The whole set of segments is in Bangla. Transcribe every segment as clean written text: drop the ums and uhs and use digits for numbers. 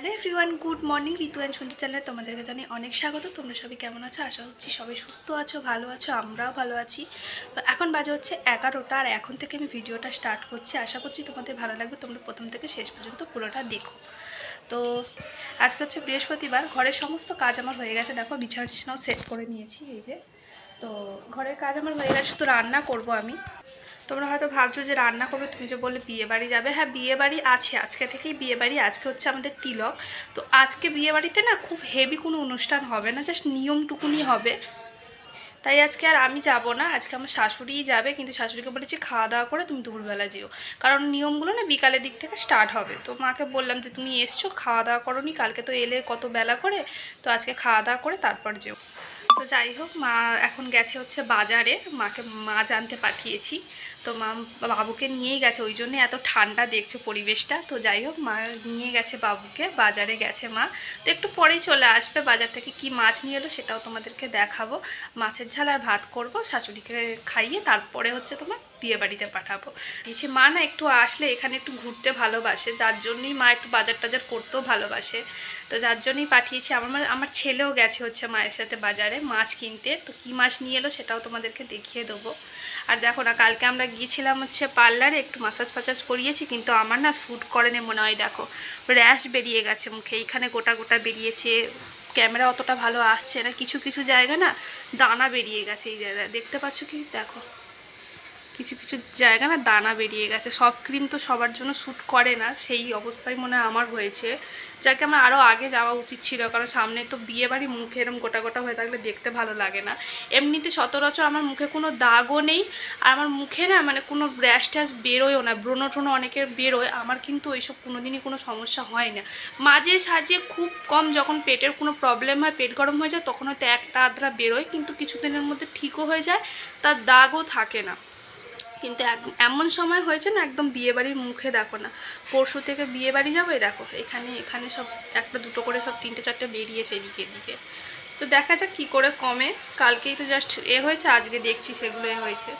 Hello everyone, good morning. Ritu and Sandhya চ্যানেলে তোমাদেরকে জানি অনেক স্বাগত। তোমরা সবাই কেমন আছো? আশা করছি সবাই সুস্থ আছো, ভালো আছো, আমরাও ভালো আছি। তো এখন বাজে হচ্ছে 11টা, আর এখন থেকে আমি ভিডিওটা স্টার্ট করছি। আশা করছি তোমাদের ভালো লাগবে, তোমরা প্রথম থেকে শেষ পর্যন্ত পুরোটা দেখো। তো আজকে হচ্ছে বৃহস্পতিবার, ঘরের সমস্ত কাজ আমার হয়ে গেছে। দেখো বিছানাও সেট করে নিয়েছি, এই যে। তো ঘরের কাজ আমার হয়ে গেছে, শুধু রান্না করব আমি। তোমরা হয়তো ভাবছো যে রান্না করবে, তুমি যে বললে বিয়ে বাড়ি যাবে। হ্যাঁ, বিয়ে বাড়ি আছে, আজকে থেকেই বিয়ে বাড়ি। আজকে হচ্ছে আমাদের তিলক। তো আজকে বিয়ে বাড়িতে না খুব হেভি কোনো অনুষ্ঠান হবে না, জাস্ট নিয়মটুকুনি হবে। তাই আজকে আর আমি যাব না, আজকে আমার শাশুড়িই যাবে। কিন্তু শাশুড়িকে বলেছি খাওয়া দাওয়া করে তুমি দুপুরবেলা যেও, কারণ নিয়মগুলো না বিকালের দিক থেকে স্টার্ট হবে। তো মাকে বললাম যে তুমি এসছো, খাওয়া দাওয়া করো নি, কালকে তো এলে কত বেলা করে, তো আজকে খাওয়া দাওয়া করে তারপর যেও। তো যাই হোক, মা এখন গেছে হচ্ছে বাজারে, মাকে মাছ আনতে পাঠিয়েছি। তো মা বাবুকে নিয়েই গেছে, ওই জন্যে এত ঠান্ডা দেখছো পরিবেশটা। তো যাই হোক, মা নিয়ে গেছে বাবুকে, বাজারে গেছে মা। তো একটু পরেই চলে আসবে, বাজার থেকে কি মাছ নিয়ে এলো সেটাও তোমাদেরকে দেখাবো। মাছের ঝাল আর ভাত করব, শাশুড়িকে খাইয়ে তারপরে হচ্ছে তোমার বিয়ে বাড়িতে পাঠাবো। দিয়েছি মা না একটু আসলে এখানে একটু ঘুরতে ভালোবাসে, যার জন্যই মা একটু বাজার টাজার করতেও ভালোবাসে। তো যার জন্যই পাঠিয়েছি। আমার ছেলেও গেছে হচ্ছে মায়ের সাথে বাজারে মাছ কিনতে। তো কী মাছ নিয়ে এলো সেটাও তোমাদেরকে দেখিয়ে দেবো। আর দেখো না, কালকে আমরা গিয়েছিলাম হচ্ছে পার্লারে, একটু মাসাজ ফাসাজ করিয়েছি, কিন্তু আমার না শ্যুট করেনি মনে হয়। দেখো র্যাশ বেরিয়ে গেছে মুখে, এইখানে গোটা গোটা বেরিয়েছে। ক্যামেরা অতটা ভালো আসছে না, কিছু কিছু জায়গা না দানা বেরিয়ে গেছে। এই জায়গায় দেখতে পাচ্ছ কি, দেখো কিছু কিছু জায়গা না দানা বেরিয়ে গেছে। সব ক্রিম তো সবার জন্য শ্যুট করে না, সেই অবস্থায় মনে হয় আমার হয়েছে। যাকে আমার আরও আগে যাওয়া উচিত ছিল, কারণ সামনে তো বিয়ে বাড়ি, মুখে এরম গোটা গোটা হয়ে থাকলে দেখতে ভালো লাগে না। এমনিতে সচরাচর আমার মুখে কোনো দাগও নেই, আর আমার মুখে না মানে কোনো র্যাশ ট্যাশ বেরোয়ও না। ব্রণ ট্রণ অনেকের বেরোয়, আমার কিন্তু ওইসব কোনোদিনই কোনো সমস্যা হয় না। মাঝে সাঝে খুব কম, যখন পেটের কোনো প্রবলেম হয়, পেট গরম হয়ে যায়, তখন হয়তো একটা আধরা বেরোয়, কিন্তু কিছুদিনের মধ্যে ঠিকও হয়ে যায়, তার দাগও থাকে না। কিন্তু এমন সময় হয়েছে না, একদম বিয়েবাড়ির মুখে দেখো না, পরশু থেকে বিয়ে বাড়ি যাবো, দেখো এখানে এখানে সব একটা দুটো করে সব তিনটে চারটে বেরিয়েছে এদিকে এদিকে। তো দেখা যাক কী করে কমে। কালকেই তো জাস্ট হয়েছে, আজকে দেখছি সেগুলো হয়েছে,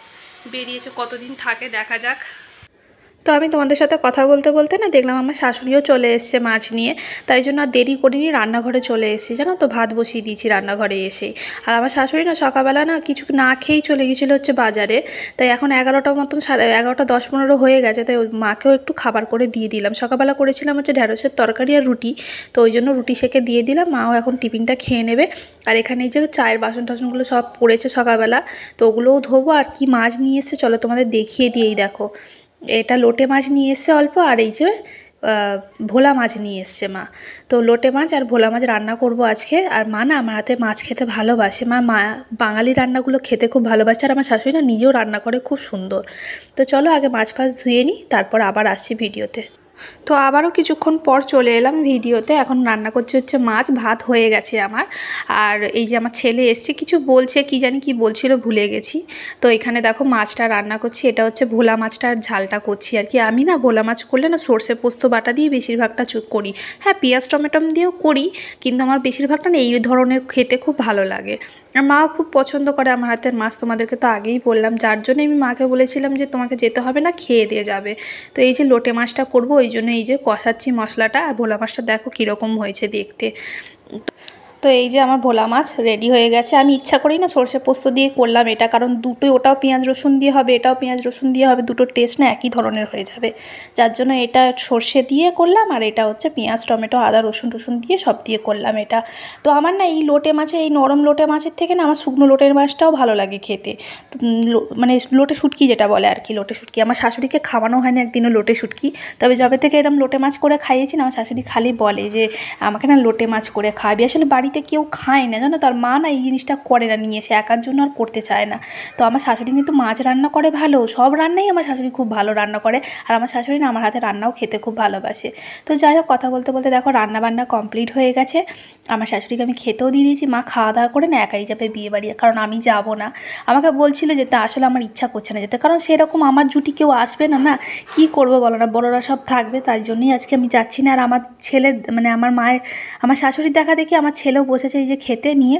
বেরিয়েছে। কতদিন থাকে দেখা যাক। তো আমি তোমাদের সাথে কথা বলতে বলতে না দেখলাম আমার শাশুড়িও চলে এসছে মাছ নিয়ে। তাই জন্য আর দেরি করিনি, রান্নাঘরে চলে এসেছি। জানো তো, ভাত বসিয়ে দিয়েছি রান্নাঘরে এসেই। আর আমার শাশুড়ি না সকালবেলা না কিছু না খেয়েই চলে গেছিলো হচ্ছে বাজারে। তাই এখন 11টার মতন, 11:30 10-15 হয়ে গেছে। তাই ওই মাকেও একটু খাবার করে দিয়ে দিলাম। সকালবেলা করেছিলাম হচ্ছে ঢ্যাঁড়সের তরকারি আর রুটি, তো ওই জন্য রুটি সেঁকে দিয়ে দিলাম। মাও এখন টিফিনটা খেয়ে নেবে। আর এখানে এই যে চায়ের বাসন টাসনগুলো সব পড়েছে সকালবেলা, তো ওগুলোও ধোবো। আর কি মাছ নিয়ে এসছে চলো তোমাদের দেখিয়ে দিয়েই। দেখো এটা লোটে মাছ নিয়ে এসছে অল্প, আর এই যে ভোলা মাছ নিয়ে এসছে মা। তো লোটে মাছ আর ভোলা মাছ রান্না করব আজকে। আর মা না আমার হাতে মাছ খেতে ভালোবাসে। মা বাঙালি রান্নাগুলো খেতে খুব ভালোবাসে, আর আমার শাশুড়ি না নিজেও রান্না করে খুব সুন্দর। তো চলো আগে মাছ ফাছ ধুয়ে নিই, তারপর আবার আসছি ভিডিওতে। তো আবারও কিছুক্ষণ পর চলে এলাম ভিডিওতে। এখন রান্না করছে হচ্ছে মাছ, ভাত হয়ে গেছে আমার। আর এই যে আমার ছেলে এসছে, কিছু বলছে, কি জানি কি বলছিল, ভুলে গেছি। তো এখানে দেখো মাছটা রান্না করছি, এটা হচ্ছে ভোলা মাছটার ঝালটা করছি আর কি। আমি না ভোলা মাছ করলে না সর্ষে পোস্ত বাটা দিয়ে বেশিরভাগটা করি। হ্যাঁ, পেঁয়াজ টমেটম দিয়েও করি, কিন্তু আমার বেশিরভাগটা না এই ধরনের খেতে খুব ভালো লাগে। আর মাও খুব পছন্দ করে আমার হাতের মাছ, তোমাদেরকে তো আগেই বললাম। যার জন্য আমি মাকে বলেছিলাম যে তোমাকে যেতে হবে না, খেয়ে দিয়ে যাবে। তো এই যে লোটে মাছটা করবো, ওই জন্য এই যে কষাচ্ছি মশলাটা। আর ভোলা মাছটা দেখো কীরকম হয়েছে দেখতে। তো এই যে আমার ভোলা মাছ রেডি হয়ে গেছে। আমি ইচ্ছা করেই না সর্ষে পোস্ত দিয়ে করলাম এটা, কারণ দুটোই, ওটাও পেঁয়াজ রসুন দিয়ে হবে, এটাও পেঁয়াজ রসুন দিয়ে হবে, দুটোর টেস্ট না একই ধরনের হয়ে যাবে। যার জন্য এটা সর্ষে দিয়ে করলাম, আর এটা হচ্ছে পেঁয়াজ টমেটো আদা রসুন টসুন দিয়ে সব দিয়ে করলাম এটা। তো আমার না এই লোটে মাছে, এই নরম লোটে মাছের থেকে না আমার শুকনো লোটের মাছটাও ভালো লাগে খেতে। মানে লোটে শুটকি যেটা বলে আর কি, লোটে শুটকি। আমার শাশুড়িকে খাওয়ানো হয় না একদিনও লোটে শুটকি, তবে যবে থেকে এরকম লোটে মাছ করে খাইয়েছি না, আমার শাশুড়ি খালি বলে যে আমাকে না লোটে মাছ করে খাওয়াবি। আসলে বাড়িতে কেউ খায় না, জানো, তার মা না এই জিনিসটা করে না, নিয়ে এসে একার জন্য আর করতে চায় না। তো আমার শাশুড়ি কিন্তু মাছ রান্না করে ভালো, সব রান্নাই আমার শাশুড়ি খুব ভালো রান্না করে। আর আমার শাশুড়ি না আমার হাতে রান্নাও খেতে খুব ভালোবাসে। তো যাই হোক, কথা বলতে বলতে দেখো রান্না বান্না কমপ্লিট হয়ে গেছে। আমার শাশুড়িকে আমি খেতেও দিয়ে দিয়েছি। মা খাওয়া দাওয়া করে না একাই যাবে বিয়ে বাড়ি, কারণ আমি যাব না। আমাকে বলছিল যেতে, আসলে আমার ইচ্ছা করছে না যেতে, কারণ সেরকম আমার জুটি কেউ আসবে না, না কী করবো বলো না, বড়রা সব থাকবে, তাই জন্যই আজকে আমি যাচ্ছি না। আর আমার ছেলের মানে আমার শাশুড়ির দেখা দেখি আমার ছেলেও বসেছে এই যে খেতে নিয়ে,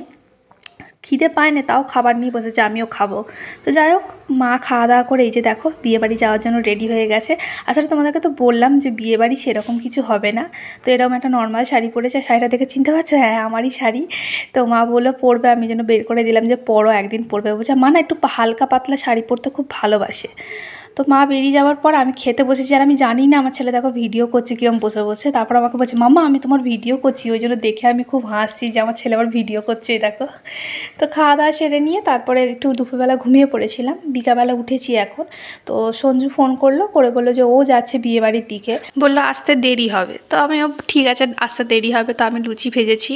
খিদে পায় না তাও খাবার নিয়ে বসেছে, আমিও খাবো। তো যাই হোক, মা খাওয়া দাওয়া করে এই যে দেখো বিয়েবাড়ি যাওয়ার জন্য রেডি হয়ে গেছে। আসলে তোমাদেরকে তো বললাম যে বিয়েবাড়ি সেরকম কিছু হবে না, তো এরকম একটা নর্মাল শাড়ি পরেছে। শাড়িটা দেখে চিনতে পারছো? হ্যাঁ, আমারই শাড়ি। তো মা বললো পরবে, আমি যেন বের করে দিলাম যে পরো, একদিন পরবে। বলছে মা না একটু হালকা পাতলা শাড়ি পরতে খুব ভালোবাসে। তো মা বেরিয়ে যাওয়ার পর আমি খেতে বসেছি, আর আমি জানি না আমার ছেলে দেখো ভিডিও করছে কীরকম বসে বসে। তারপর আমাকে বলছে মাম্মা আমি তোমার ভিডিও করছি, ওই জন্য দেখে আমি খুব হাসছি যে আমার ছেলে আবার ভিডিও করছে, দেখো। তো খাওয়া দাওয়া সেরে নিয়ে তারপরে একটু দুপুরবেলা ঘুমিয়ে পড়েছিলাম, বিকালবেলা উঠেছি এখন। তো সঞ্জু ফোন করলো, করে বললো যে ও যাচ্ছে বিয়েবাড়ির দিকে, বললো আসতে দেরি হবে। তো আমিও ঠিক আছে আসতে দেরি হবে, তো আমি লুচি ভেজেছি,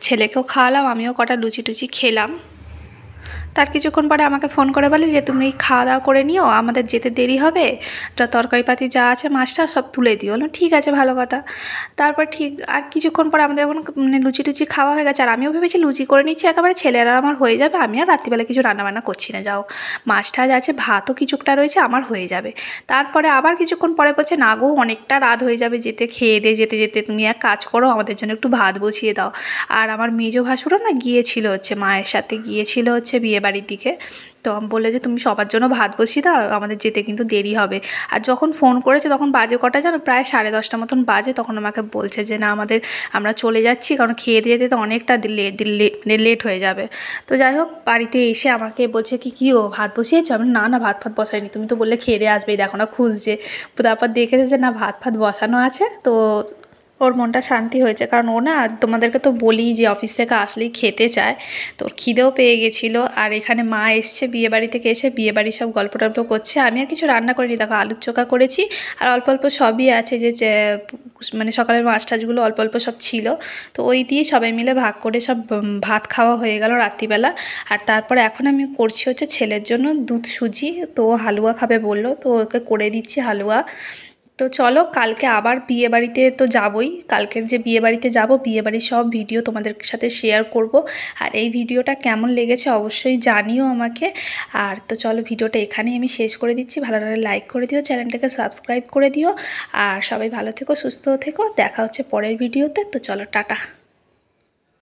ছেলেকেও খাওয়ালাম, আমিও কটা লুচি টুচি খেলাম। তার কিছুক্ষণ পরে আমাকে ফোন করে বলে যে তুমি খাওয়া দাওয়া করে নিও, আমাদের যেতে দেরি হবে, যা তরকারিপাতি যা আছে মাছটা সব তুলে দিও। বললাম ঠিক আছে, ভালো কথা। তারপর ঠিক আর কিছুক্ষণ পরে আমাদের যখন মানে লুচি টুচি খাওয়া হয়ে গেছে, আর আমিও ভেবেছি লুচি করে নিচ্ছি একেবারে, ছেলেরা আমার হয়ে যাবে, আমি আর রাত্রিবেলা কিছু রান্নাবান্না করছি না, যাও মাছ টাছ আছে, ভাতও কিছুটা রয়েছে, আমার হয়ে যাবে। তারপরে আবার কিছুক্ষণ পরে বলছে না গো অনেকটা রাত হয়ে যাবে যেতে, খেয়ে দিয়ে যেতে যেতে তুমি এক কাজ করো আমাদের জন্য একটু ভাত বসিয়ে দাও। আর আমার মেজো ভাসুরও না গিয়েছিল হচ্ছে, মায়ের সাথে গিয়েছিল হচ্ছে বিয়েবাড়ির দিকে। তো বললে যে তুমি সবার জন্য ভাত বসিয়ে দাও, আমাদের যেতে কিন্তু দেরি হবে। আর যখন ফোন করেছে তখন বাজে কটা জানো, প্রায় 10:30 মতন বাজে। তখন আমাকে বলছে যে না আমরা চলে যাচ্ছি, কারণ খেয়ে দিয়ে যেতে অনেকটা লেট হয়ে যাবে। তো যাই হোক বাড়িতে এসে আমাকে বলছে কি ও ভাত বসিয়েছো? আমি না না ভাত বসাইনি, তুমি তো বললে খেয়ে দিয়ে আসবেই, দেখো না খুঁজছে। তারপর দেখেছে যে না ভাত বসানো আছে। তো ওর মনটা শান্তি হয়েছে, কারণ ও না তোমাদেরকে তো বলি যে অফিস থেকে আসলেই খেতে চায়, তো ওর খিদেও পেয়ে গেছিলো। আর এখানে মা এসছে বিয়েবাড়ি থেকে এসে, বিয়েবাড়ির সব গল্প টল্প করছে। আমি আর কিছু রান্না করিনি, দেখো আলুর চোখা করেছি, আর অল্প অল্প সবই আছে যে মানে সকালের মাছ টাছগুলো অল্প অল্প সব ছিল, তো ওই দিয়ে সবাই মিলে ভাগ করে সব ভাত খাওয়া হয়ে গেল রাত্রিবেলা। আর তারপরে এখন আমি করছি হচ্ছে ছেলের জন্য দুধ সুজি, তো হালুয়া খাবে বললো, তো ওকে করে দিচ্ছি হালুয়া। তো চলো কালকে আবার বিয়েবাড়িতে তো যাবই, কালকের যে বিয়েবাড়িতে যাব, বিয়েবাড়ির সব ভিডিও তোমাদের সাথে শেয়ার করব। আর এই ভিডিওটা কেমন লেগেছে অবশ্যই জানিও আমাকে। আর তো চলো ভিডিওটা এখানেই আমি শেষ করে দিচ্ছি, ভালো লাগলে লাইক করে দিও, চ্যানেলটাকে সাবস্ক্রাইব করে দিও। আর সবাই ভালো থেকো, সুস্থ থেকো, দেখা হচ্ছে পরের ভিডিওতে। তো চলো টাটা।